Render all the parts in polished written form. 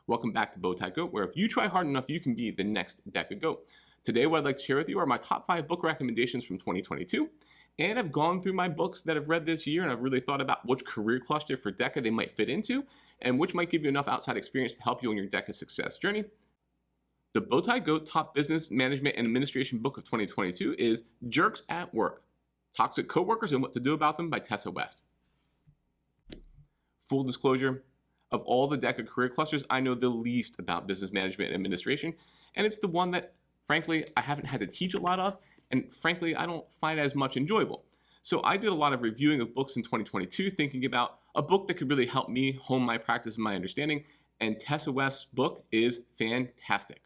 Welcome back to Bowtie Goat, where if you try hard enough, you can be the next Deca Goat. Today, what I'd like to share with you are my top 5 book recommendations from 2022. And I've gone through my books that I've read this year, and I've really thought about which career cluster for Deca they might fit into, and which might give you enough outside experience to help you on your Deca success journey. The Bowtie Goat Top Business Management and Administration book of 2022 is Jerks at Work: Toxic Coworkers and What to Do About Them by Tessa West. Full disclosure, of all the Deca career clusters, I know the least about business management and administration, and it's the one that, frankly, I haven't had to teach a lot of, and frankly, I don't find as much enjoyable. So I did a lot of reviewing of books in 2022, thinking about a book that could really help me hone my practice and my understanding, and Tessa West's book is fantastic.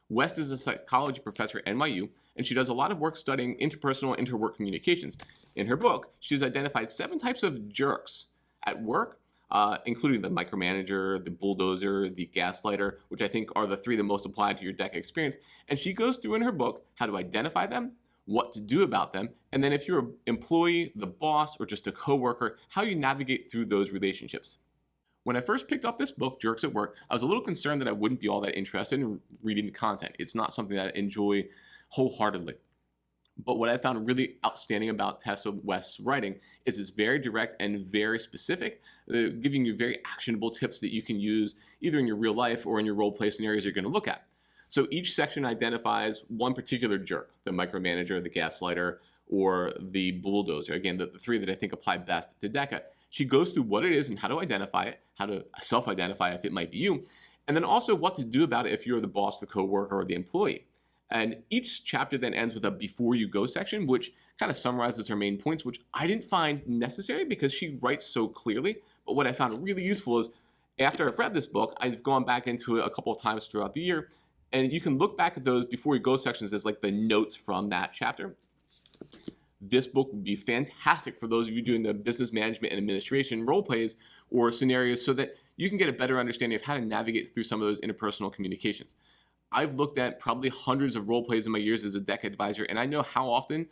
West is a psychology professor at NYU, and she does a lot of work studying interpersonal and interwork communications. In her book, she's identified 7 types of jerks at work, including the micromanager, the bulldozer, the gaslighter, which I think are the 3 that most apply to your Deca experience. And she goes through in her book how to identify them, what to do about them, and then if you're an employee, the boss, or just a coworker, how you navigate through those relationships. When I first picked up this book, Jerks at Work, I was a little concerned that I wouldn't be all that interested in reading the content. It's not something that I enjoy wholeheartedly. But what I found really outstanding about Tessa West's writing is it's very direct and very specific, giving you very actionable tips that you can use either in your real life or in your role play scenarios you're going to look at. So each section identifies one particular jerk: the micromanager, the gaslighter, or the bulldozer. Again, the 3 that I think apply best to Deca. She goes through what it is and how to identify it, how to self-identify if it might be you, and then also what to do about it if you're the boss, the coworker, or the employee. And each chapter then ends with a before you go section, which kind of summarizes her main points, which I didn't find necessary because she writes so clearly. But what I found really useful is after I've read this book, I've gone back into it a couple of times throughout the year, and you can look back at those before you go sections as like the notes from that chapter. This book would be fantastic for those of you doing the business management and administration role plays or scenarios so that you can get a better understanding of how to navigate through some of those interpersonal communications. I've looked at probably hundreds of role plays in my years as a Deca advisor, and I know how often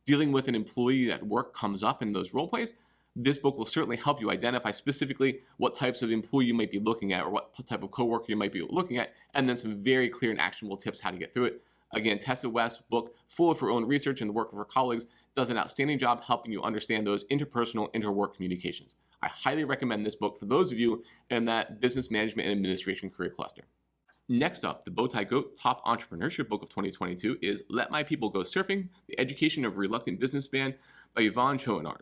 dealing with an employee at work comes up in those role plays. This book will certainly help you identify specifically what types of employee you might be looking at or what type of coworker you might be looking at, and then some very clear and actionable tips how to get through it. Again, Tessa West's book, full of her own research and the work of her colleagues, does an outstanding job helping you understand those interpersonal, interwork communications. I highly recommend this book for those of you in that business management and administration career cluster. Next up, the Bowtie Goat Top Entrepreneurship Book of 2022 is Let My People Go Surfing: The Education of a Reluctant Businessman by Yvonne Chouinard.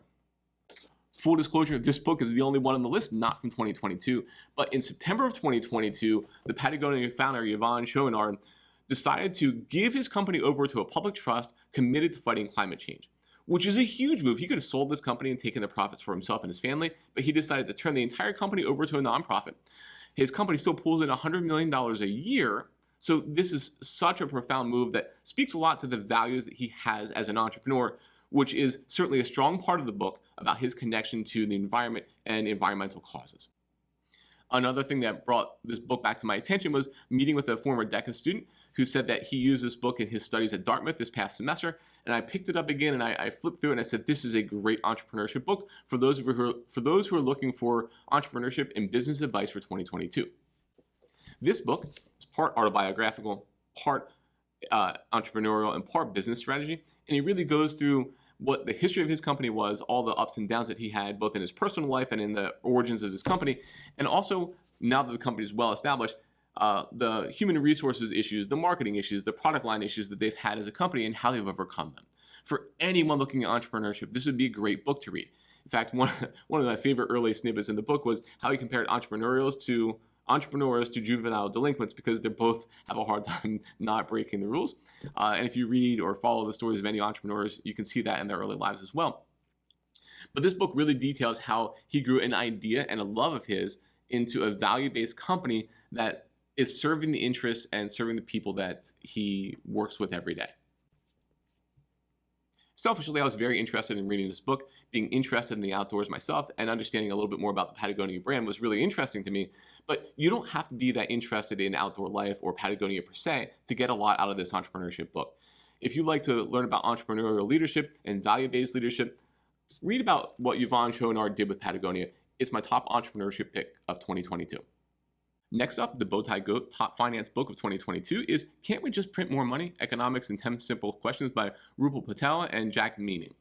Full disclosure, this book is the only one on the list not from 2022, but in September of 2022, the Patagonia founder Yvonne Chouinard decided to give his company over to a public trust committed to fighting climate change, which is a huge move. He could have sold this company and taken the profits for himself and his family, but he decided to turn the entire company over to a nonprofit. His company still pulls in $100 million a year, so this is such a profound move that speaks a lot to the values that he has as an entrepreneur, which is certainly a strong part of the book about his connection to the environment and environmental causes. Another thing that brought this book back to my attention was meeting with a former Deca student who said that he used this book in his studies at Dartmouth this past semester, and I picked it up again and I flipped through it and I said, this is a great entrepreneurship book for those who are looking for entrepreneurship and business advice for 2022. This book is part autobiographical, part entrepreneurial, and part business strategy, and he really goes through what the history of his company was, all the ups and downs that he had, both in his personal life and in the origins of his company, and also, now that the company is well established, the human resources issues, the marketing issues, the product line issues that they've had as a company and how they've overcome them. For anyone looking at entrepreneurship, this would be a great book to read. In fact, one of my favorite early snippets in the book was how he compared entrepreneurs to juvenile delinquents because they both have a hard time not breaking the rules. And if you read or follow the stories of any entrepreneurs, you can see that in their early lives as well. But this book really details how he grew an idea and a love of his into a value-based company that is serving the interests and serving the people that he works with every day. Selfishly, I was very interested in reading this book. Being interested in the outdoors myself and understanding a little bit more about the Patagonia brand was really interesting to me. But you don't have to be that interested in outdoor life or Patagonia per se to get a lot out of this entrepreneurship book. If you like to learn about entrepreneurial leadership and value-based leadership, read about what Yvonne Chouinard did with Patagonia. It's my top entrepreneurship pick of 2022. Next up, the Bowtie Goat Top Finance Book of 2022 is Can't We Just Print More Money? Economics in 10 Simple Questions by Rupal Patel and Jack Meaning.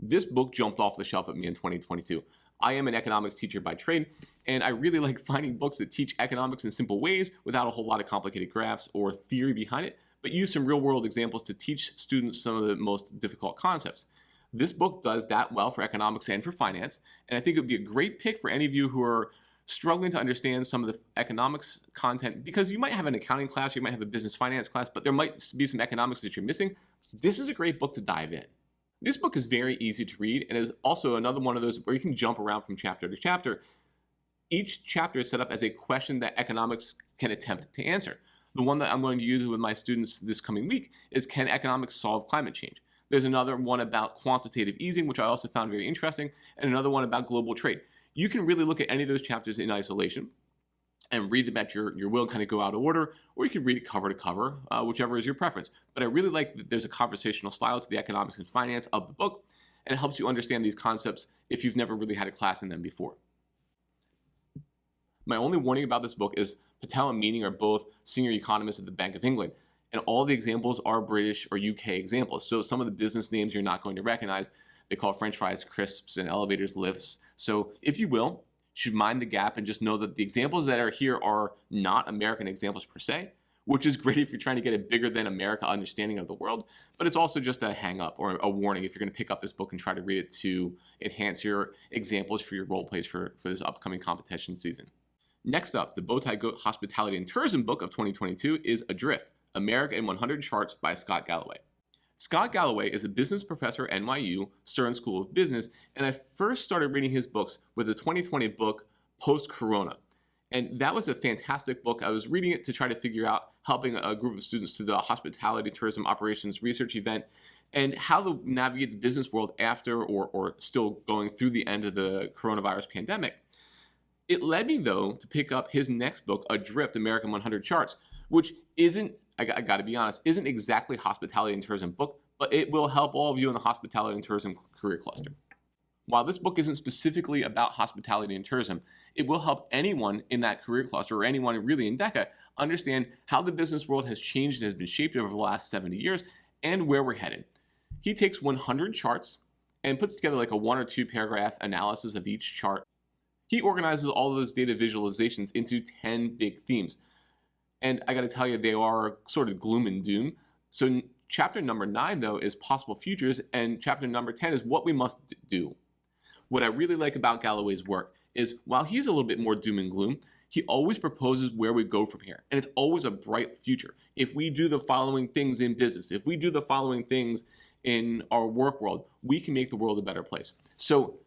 This book jumped off the shelf at me in 2022. I am an economics teacher by trade, and I really like finding books that teach economics in simple ways without a whole lot of complicated graphs or theory behind it, but use some real-world examples to teach students some of the most difficult concepts. This book does that well for economics and for finance, and I think it would be a great pick for any of you who are struggling to understand some of the economics content, because you might have an accounting class, you might have a business finance class, but there might be some economics that you're missing. This is a great book to dive in. This book is very easy to read and is also another one of those where you can jump around from chapter to chapter. Each chapter is set up as a question that economics can attempt to answer. The one that I'm going to use with my students this coming week is, can economics solve climate change? There's another one about quantitative easing, which I also found very interesting, and another one about global trade. You can really look at any of those chapters in isolation and read them at your will, kind of go out of order, or you can read it cover to cover, whichever is your preference. But I really like that there's a conversational style to the economics and finance of the book, and it helps you understand these concepts if you've never really had a class in them before. My only warning about this book is Patel and Meaning are both senior economists at the Bank of England, and all the examples are British or UK examples. So some of the business names you're not going to recognize. They call French fries crisps and elevators lifts. So if you will, you should mind the gap and just know that the examples that are here are not American examples per se, which is great if you're trying to get a bigger than America understanding of the world, but it's also just a hang up or a warning if you're going to pick up this book and try to read it to enhance your examples for your role plays for this upcoming competition season. Next up, the Bowtie Goat Hospitality and Tourism Book of 2022 is Adrift, America in 100 Charts by Scott Galloway. Scott Galloway is a business professor at NYU Stern School of Business, and I first started reading his books with the 2020 book Post-Corona. And that was a fantastic book. I was reading it to try to figure out helping a group of students through the Hospitality Tourism Operations Research event and how to navigate the business world after or still going through the end of the coronavirus pandemic. It led me, though, to pick up his next book, Adrift, American 100 Charts, which isn't, I got to be honest, isn't exactly hospitality and tourism book, but it will help all of you in the hospitality and tourism career cluster. While this book isn't specifically about hospitality and tourism, it will help anyone in that career cluster or anyone really in DECA understand how the business world has changed and has been shaped over the last 70 years and where we're headed. He takes 100 charts and puts together like a 1 or 2 paragraph analysis of each chart. He organizes all of those data visualizations into 10 big themes. And I got to tell you, they are sort of gloom and doom. So chapter number 9, though, is possible futures, and chapter number 10 is what we must do. What I really like about Galloway's work is while he's a little bit more doom and gloom, he always proposes where we go from here. And it's always a bright future. If we do the following things in business, if we do the following things in our work world, we can make the world a better place. So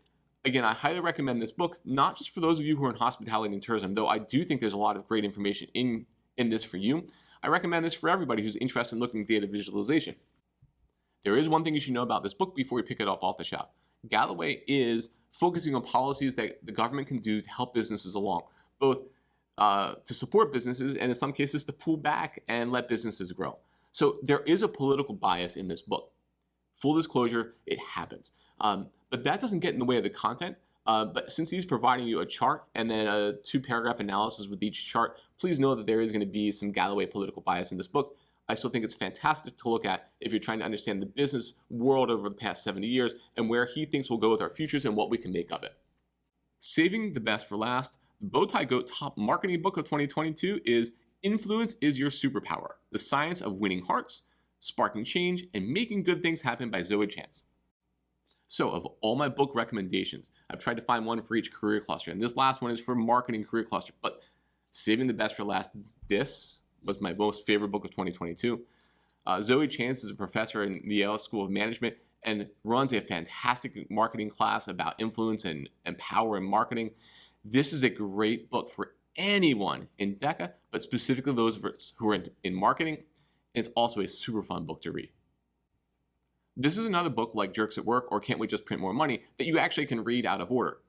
again, I highly recommend this book, not just for those of you who are in hospitality and tourism, though I do think there's a lot of great information in this for you. I recommend this for everybody who's interested in looking at data visualization. There is one thing you should know about this book before you pick it up off the shelf. Galloway is focusing on policies that the government can do to help businesses along, both to support businesses and in some cases to pull back and let businesses grow. So there is a political bias in this book. Full disclosure, it happens. But that doesn't get in the way of the content. But since he's providing you a chart and then a 2-paragraph analysis with each chart, please know that there is going to be some Galloway political bias in this book. I still think it's fantastic to look at if you're trying to understand the business world over the past 70 years and where he thinks we'll go with our futures and what we can make of it. Saving the best for last, the Bowtie Goat Top Marketing Book of 2022 is Influence is Your Superpower, The Science of Winning Hearts, Sparking Change, and Making Good Things Happen by Zoe Chance. So of all my book recommendations, I've tried to find one for each career cluster, and this last one is for marketing career cluster, but saving the best for last, this was my most favorite book of 2022. Zoe Chance is a professor in the Yale School of Management and runs a fantastic marketing class about influence and power in marketing. This is a great book for anyone in DECA, but specifically those of us who are in marketing. And it's also a super fun book to read. This is another book like Jerks at Work or Can't We Just Print More Money that you actually can read out of order.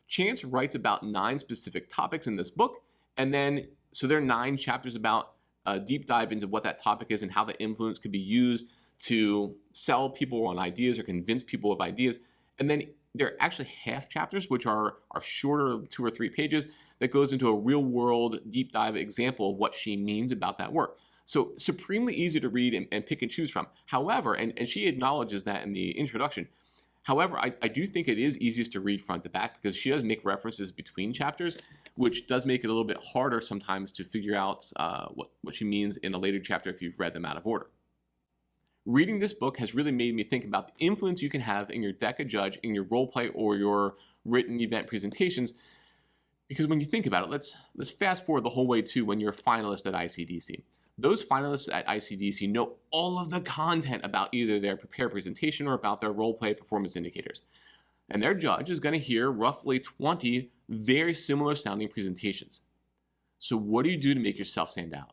Chance writes about 9 specific topics in this book, and then so there are 9 chapters about a deep dive into what that topic is and how the influence could be used to sell people on ideas or convince people of ideas. And then They're actually half chapters, which are shorter, 2 or 3 pages, that goes into a real world deep dive example of what she means about that work. So supremely easy to read and pick and choose from. However, and she acknowledges that in the introduction, however, I do think it is easiest to read front to back because she does make references between chapters, which does make it a little bit harder sometimes to figure out what she means in a later chapter if you've read them out of order. Reading this book has really made me think about the influence you can have in your DECA judge, in your role play, or your written event presentations. Because when you think about it, let's fast forward the whole way to when you're a finalist at ICDC. Those finalists at ICDC know all of the content about either their prepared presentation or about their role play performance indicators. And their judge is going to hear roughly 20 very similar sounding presentations. So what do you do to make yourself stand out?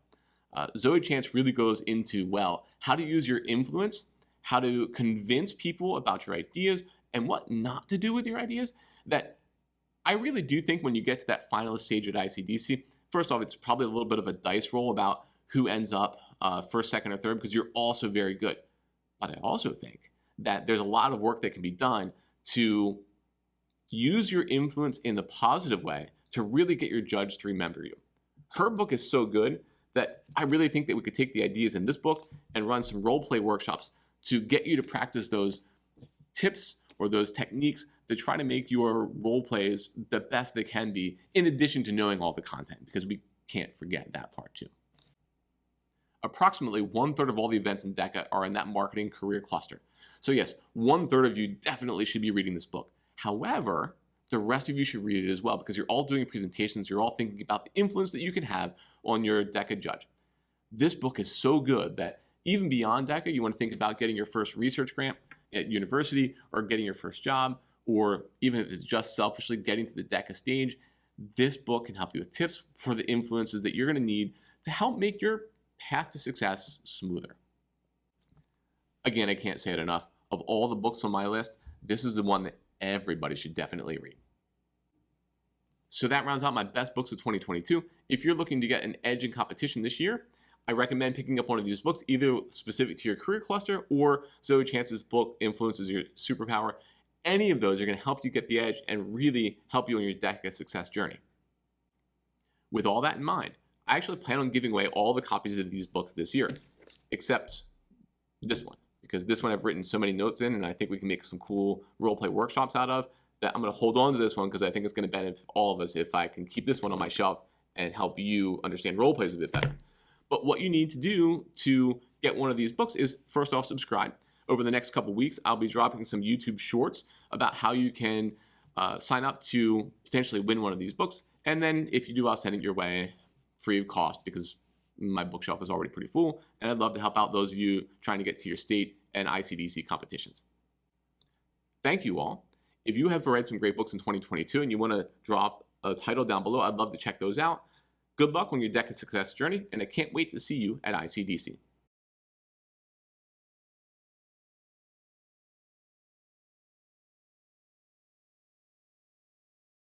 Zoe Chance really goes into, well, how to use your influence, how to convince people about your ideas, and what not to do with your ideas. That I really do think when you get to that finalist stage at ICDC, first off, it's probably a little bit of a dice roll about who ends up first, second, or third, because you're also very good. But I also think that there's a lot of work that can be done to use your influence in the positive way to really get your judge to remember you. Her book is so good that I really think that we could take the ideas in this book and run some role play workshops to get you to practice those tips or those techniques to try to make your role plays the best they can be, in addition to knowing all the content, because we can't forget that part too. Approximately 1/3 of all the events in DECA are in that marketing career cluster. So yes, 1/3 of you definitely should be reading this book. However, the rest of you should read it as well, because you're all doing presentations, you're all thinking about the influence that you can have on your DECA judge. This book is so good that even beyond DECA, you want to think about getting your first research grant at university, or getting your first job, or even if it's just selfishly getting to the DECA stage, this book can help you with tips for the influences that you're going to need to help make your path to success smoother. Again, I can't say it enough. Of all the books on my list, this is the one that everybody should definitely read. So that rounds out my best books of 2022. If you're looking to get an edge in competition this year, I recommend picking up one of these books, either specific to your career cluster or Zoe Chance's book, Influences Your Superpower. Any of those are going to help you get the edge and really help you on your DECA success journey. With all that in mind, I actually plan on giving away all the copies of these books this year, except this one, because this one I've written so many notes in, and I think we can make some cool role play workshops out of, that I'm going to hold on to this one because I think it's going to benefit all of us if I can keep this one on my shelf and help you understand role plays a bit better. But what you need to do to get one of these books is, first off, subscribe. Over the next couple weeks, I'll be dropping some YouTube shorts about how you can sign up to potentially win one of these books. And then if you do, I'll send it your way free of cost, because my bookshelf is already pretty full, and I'd love to help out those of you trying to get to your state and ICDC competitions. Thank you all. If you have read some great books in 2022 and you want to drop a title down below, I'd love to check those out. Good luck on your DECA success journey, and I can't wait to see you at ICDC.